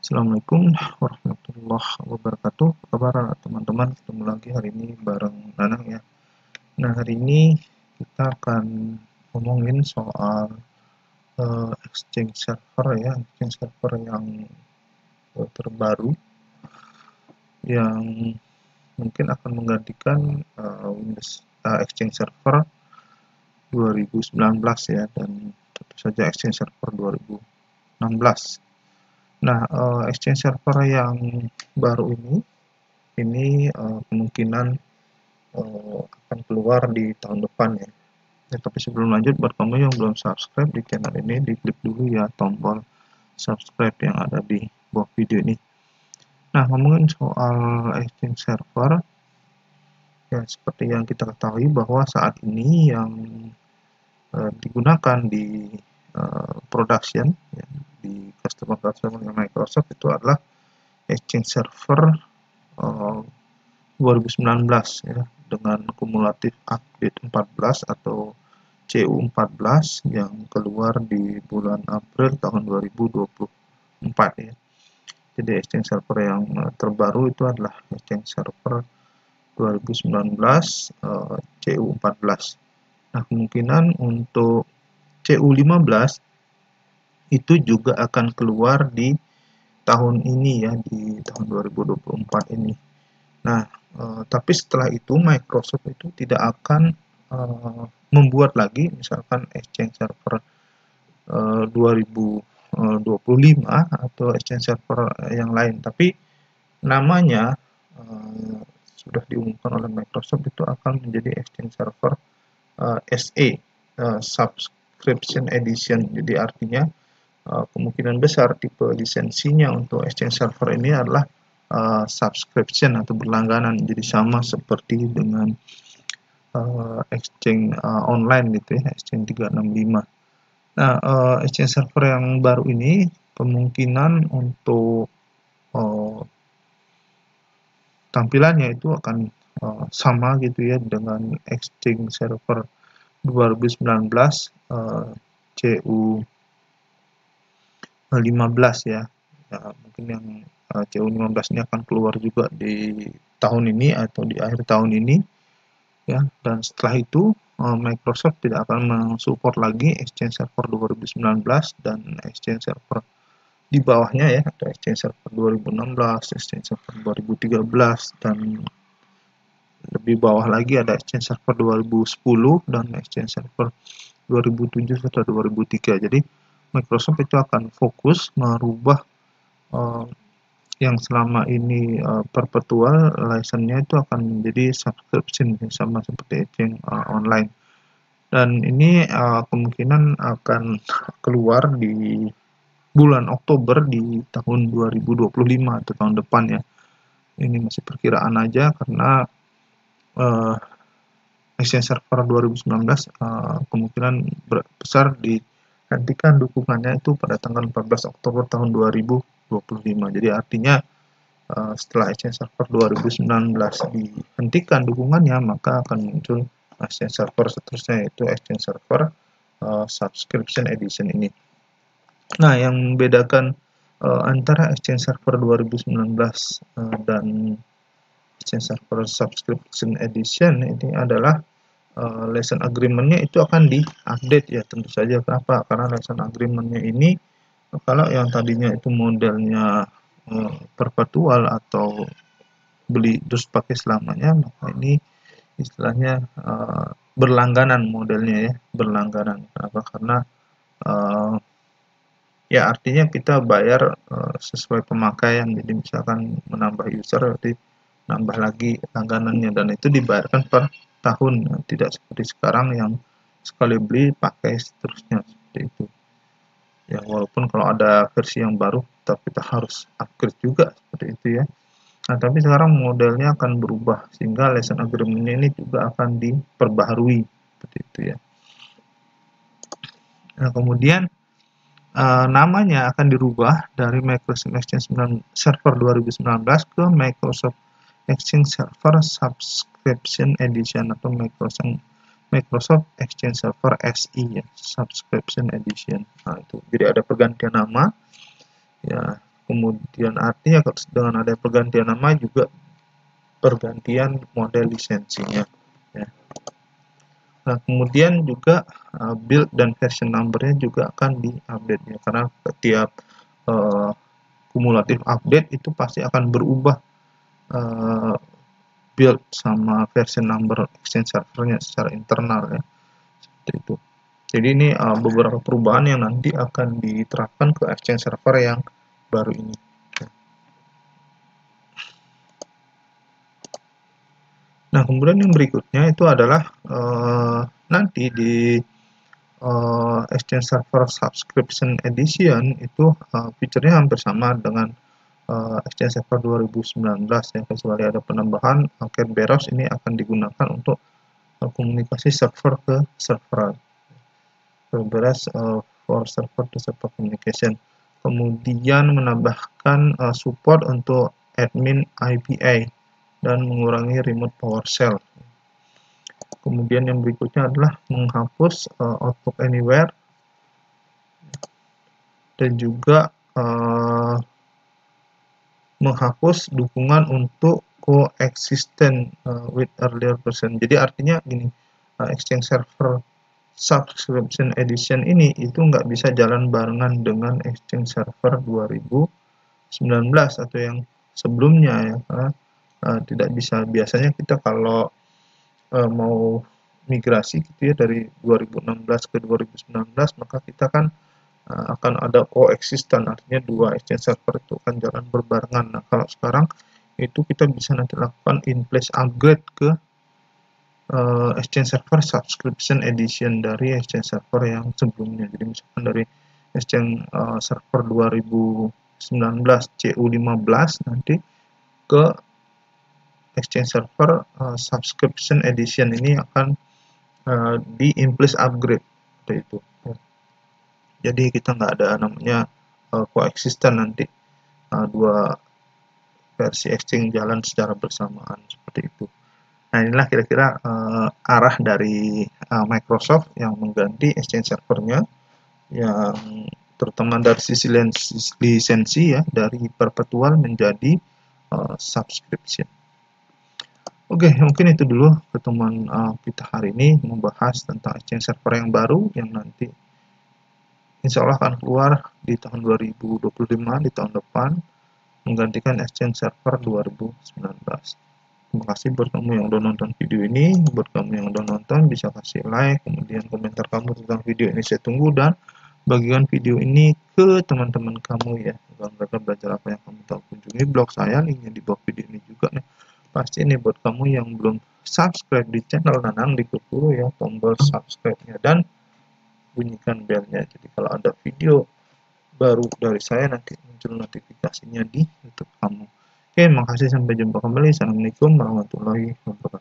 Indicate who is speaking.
Speaker 1: Assalamualaikum warahmatullahi wabarakatuh. Apa kabar teman-teman? Ketemu lagi hari ini bareng Nanang ya. Nah, hari ini kita akan ngomongin soal Exchange server ya, Exchange server yang terbaru yang mungkin akan menggantikan Windows Exchange Server 2019 ya, dan tentu saja Exchange Server 2016. Nah, Exchange Server yang baru ini kemungkinan akan keluar di tahun depan ya. Ya, tapi sebelum lanjut, buat kamu yang belum subscribe di channel ini, diklik dulu ya tombol subscribe yang ada di bawah video ini. Nah, ngomongin soal Exchange Server, ya seperti yang kita ketahui bahwa saat ini yang digunakan di production ya, di customer Microsoft itu adalah Exchange Server 2019 ya, dengan kumulatif update 14 atau CU14 yang keluar di bulan April tahun 2024 ya. Jadi Exchange Server yang terbaru itu adalah Exchange Server 2019 CU14. Nah, kemungkinan untuk CU15 itu juga akan keluar di tahun ini ya, di tahun 2024 ini. Nah, tapi setelah itu Microsoft itu tidak akan membuat lagi misalkan Exchange Server 2025 atau Exchange Server yang lain, tapi namanya sudah diumumkan oleh Microsoft itu akan menjadi Exchange Server SE, Subscription Edition. Jadi artinya kemungkinan besar tipe lisensinya untuk Exchange Server ini adalah subscription atau berlangganan, jadi sama seperti dengan Exchange online gitu ya, Exchange 365. Nah, Exchange Server yang baru ini kemungkinan untuk tampilannya itu akan sama gitu ya dengan Exchange Server 2019 CU15 ya. Ya, mungkin yang CU15 ini akan keluar juga di tahun ini atau di akhir tahun ini ya, dan setelah itu Microsoft tidak akan mensupport lagi Exchange Server 2019 dan Exchange Server di bawahnya ya, ada Exchange Server 2016, Exchange Server 2013, dan lebih bawah lagi ada Exchange Server 2010 dan Exchange Server 2007 atau 2003. Jadi Microsoft itu akan fokus merubah yang selama ini perpetual license-nya itu akan menjadi subscription sama seperti Exchange online. Dan ini kemungkinan akan keluar di bulan Oktober di tahun 2025 atau tahun depan ya. Ini masih perkiraan aja karena Exchange Server 2019 kemungkinan besar dihentikan dukungannya itu pada tanggal 14 Oktober tahun 2025. Jadi artinya setelah Exchange Server 2019 dihentikan dukungannya, maka akan muncul Exchange Server seterusnya, yaitu Exchange Server Subscription Edition ini. Nah, yang membedakan antara Exchange Server 2019 dan Exchange Server Subscription Edition ini adalah license agreement-nya itu akan diupdate ya, tentu saja. Kenapa? Karena license agreement-nya ini kalau yang tadinya itu modelnya perpetual atau beli terus pakai selamanya, maka ini istilahnya berlangganan modelnya ya, berlangganan. Kenapa? Karena ya artinya kita bayar sesuai pemakaian. Jadi misalkan menambah user, berarti nambah lagi langganannya, dan itu dibayarkan per tahun, tidak seperti sekarang yang sekali beli pakai seterusnya seperti itu ya. Walaupun kalau ada versi yang baru tetap kita harus upgrade juga seperti itu ya. Nah, tapi sekarang modelnya akan berubah sehingga license agreement ini juga akan diperbaharui seperti itu ya. Nah, kemudian namanya akan dirubah dari Microsoft Exchange Server 2019 ke Microsoft Exchange Server Subscription Edition atau Microsoft Exchange Server SE ya, Subscription Edition. Nah, itu jadi ada pergantian nama ya. kemudian artinya dengan ada pergantian nama juga pergantian model lisensinya ya. Nah, kemudian juga build dan version number-nya juga akan diupdate ya, karena setiap kumulatif update itu pasti akan berubah build sama version number Exchange servernya secara internal ya, seperti itu. Jadi ini beberapa perubahan yang nanti akan diterapkan ke Exchange server yang baru ini. Nah, kemudian yang berikutnya itu adalah nanti di Exchange Server Subscription Edition itu fiturnya hampir sama dengan Exchange Server 2019 ya, kecuali ada penambahan Kerberos ini akan digunakan untuk komunikasi server ke server. Kerberos for server to server communication. Kemudian menambahkan support untuk admin IPA dan mengurangi remote PowerShell. Kemudian yang berikutnya adalah menghapus Outlook Anywhere dan juga menghapus dukungan untuk coexistent with earlier version. Jadi artinya gini, Exchange Server Subscription Edition ini itu nggak bisa jalan barengan dengan Exchange Server 2019 atau yang sebelumnya ya, tidak bisa. Biasanya kita kalau mau migrasi gitu ya dari 2016 ke 2019, maka kita kan akan ada coexistent, artinya dua exchange server itu akan jalan berbarengan. Nah, kalau sekarang itu kita bisa nanti lakukan in place upgrade ke Exchange Server Subscription Edition dari Exchange Server yang sebelumnya. Jadi misalkan dari Exchange Server 2019 CU15 nanti ke Exchange Server Subscription Edition ini akan di in place upgrade seperti itu. Jadi kita nggak ada namanya coexistent nanti dua versi Exchange jalan secara bersamaan seperti itu. Nah, inilah kira-kira arah dari Microsoft yang mengganti Exchange servernya, yang terutama dari sisi lisensi ya, dari perpetual menjadi subscription. Oke, mungkin itu dulu pertemuan kita hari ini membahas tentang Exchange server yang baru yang nanti insya Allah akan keluar di tahun 2025, di tahun depan, menggantikan Exchange server 2019. Terima kasih buat kamu yang udah nonton video ini. Buat kamu yang udah nonton bisa kasih like, kemudian komentar kamu tentang video ini saya tunggu, dan bagikan video ini ke teman-teman kamu ya, agar mereka belajar apa yang kamu tahu. Kunjungi blog saya, linknya di bawah video ini juga nih. Pasti ini buat kamu yang belum subscribe di channel Nanang, diklik dulu ya tombol subscribe-nya dan bunyikan belnya. Jadi kalau ada video baru dari saya nanti muncul notifikasinya di YouTube kamu. Oke, makasih, sampai jumpa kembali. Assalamualaikum warahmatullahi wabarakatuh.